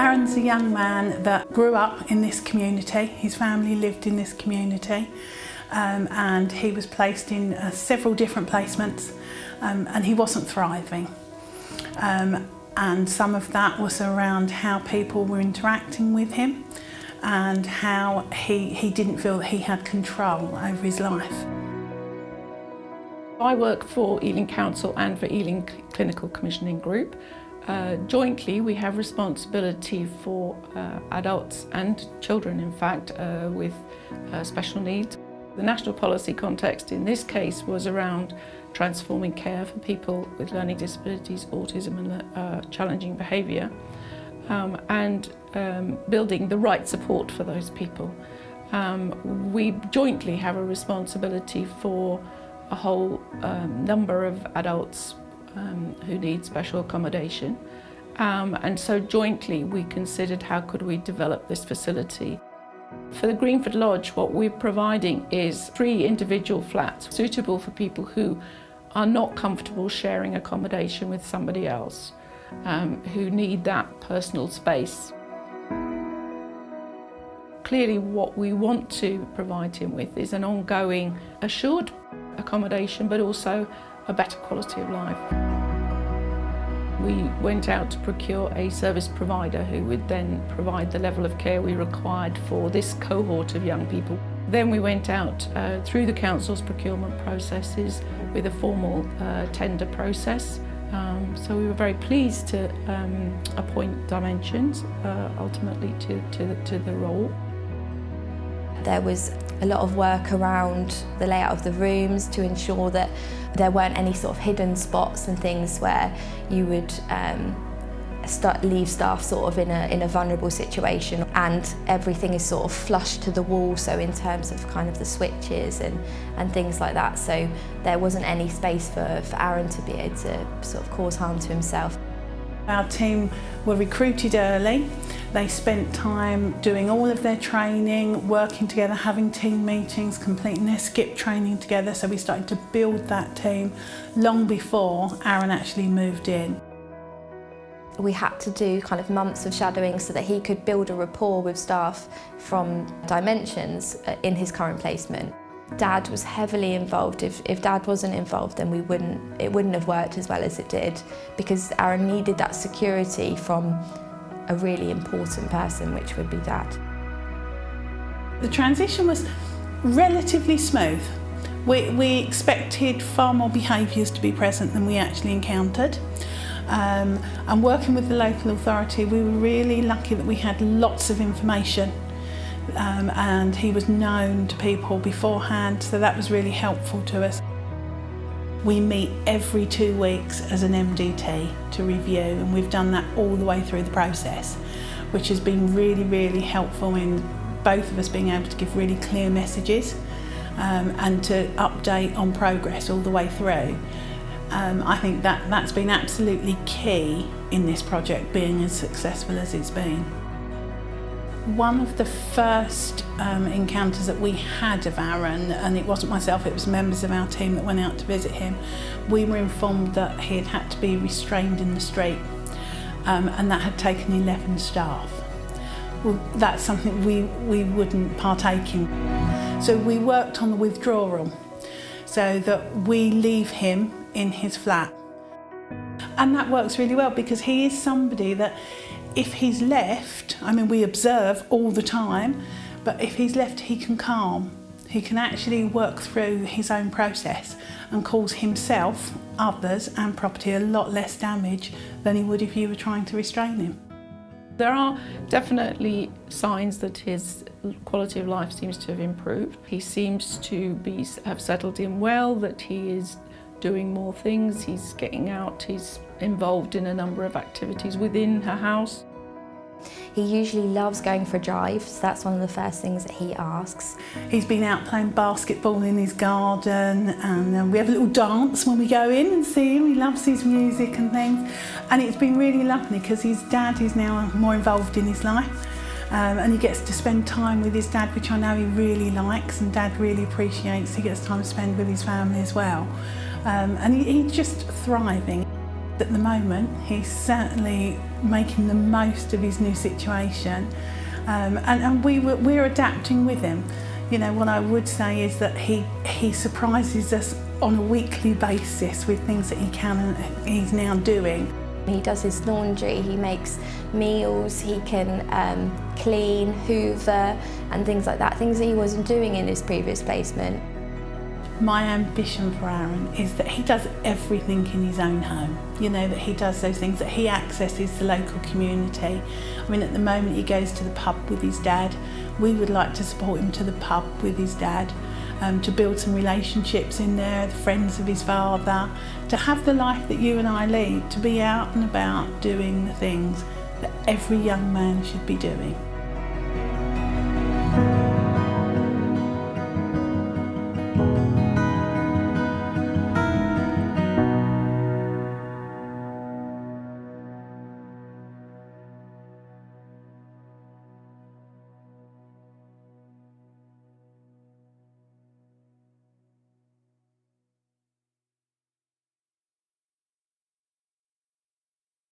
Aaron's a young man that grew up in this community. His family lived in this community, and he was placed in several different placements, and he wasn't thriving. And some of that was around how people were interacting with him and how he didn't feel that he had control over his life. I work for Ealing Council and for Ealing Clinical Commissioning Group. Jointly we have responsibility for adults and children, in fact, with special needs. The national policy context in this case was around transforming care for people with learning disabilities, autism and challenging behaviour, and building the right support for those people. We jointly have a responsibility for a whole number of adults who need special accommodation, and so jointly we considered how could we develop this facility. For the Greenford Lodge, what we're providing is 3 individual flats suitable for people who are not comfortable sharing accommodation with somebody else, who need that personal space. Clearly what we want to provide him with is an ongoing assured accommodation, but also a better quality of life. We went out to procure a service provider who would then provide the level of care we required for this cohort of young people. Then we went out through the council's procurement processes with a formal tender process. So we were very pleased to appoint Dimensions ultimately to the role. There was a lot of work around the layout of the rooms to ensure that there weren't any sort of hidden spots and things where you would leave staff sort of in a vulnerable situation, and everything is sort of flush to the wall, so in terms of kind of the switches and things like that, so there wasn't any space for Aaron to be able to sort of cause harm to himself. Our team were recruited early. They spent time doing all of their training, working together, having team meetings, completing their skip training together. So we started to build that team long before Aaron actually moved in. We had to do kind of months of shadowing so that he could build a rapport with staff from Dimensions in his current placement. Dad was heavily involved. If Dad wasn't involved, then it wouldn't have worked as well as it did, because Aaron needed that security from a really important person, which would be Dad. The transition was relatively smooth. We expected far more behaviours to be present than we actually encountered. And working with the local authority, we were really lucky that we had lots of information. And he was known to people beforehand, so that was really helpful to us. We meet every 2 weeks as an MDT to review, and we've done that all the way through the process, which has been really, really helpful in both of us being able to give really clear messages and to update on progress all the way through. I think that's been absolutely key in this project being as successful as it's been. One of the first encounters that we had of Aaron, and it wasn't myself, it was members of our team that went out to visit him, we were informed that he had had to be restrained in the street, and that had taken 11 staff. Well, that's something we wouldn't partake in. So we worked on the withdrawal so that we leave him in his flat. And that works really well because he is somebody that if he's left, I mean, we observe all the time, but if he's left, he can calm. He can actually work through his own process and cause himself, others and property a lot less damage than he would if you were trying to restrain him. There are definitely signs that his quality of life seems to have improved. He seems to have settled in well, that he is doing more things, he's getting out, he's involved in a number of activities within her house. He usually loves going for a drive, so that's one of the first things that he asks. He's been out playing basketball in his garden, and we have a little dance when we go in and see him. He loves his music and things, and it's been really lovely because his dad is now more involved in his life, and he gets to spend time with his dad, which I know he really likes and Dad really appreciates. He gets time to spend with his family as well, and he's just thriving. At the moment, he's certainly making the most of his new situation, and we're adapting with him. You know, what I would say is that he surprises us on a weekly basis with things that he can and he's now doing. He does his laundry, he makes meals, he can clean, hoover and things like that, things that he wasn't doing in his previous placement. My ambition for Aaron is that he does everything in his own home. You know, that he does those things, that he accesses the local community. I mean, at the moment he goes to the pub with his dad. We would like to support him to the pub with his dad, to build some relationships in there, the friends of his father, to have the life that you and I lead, to be out and about doing the things that every young man should be doing.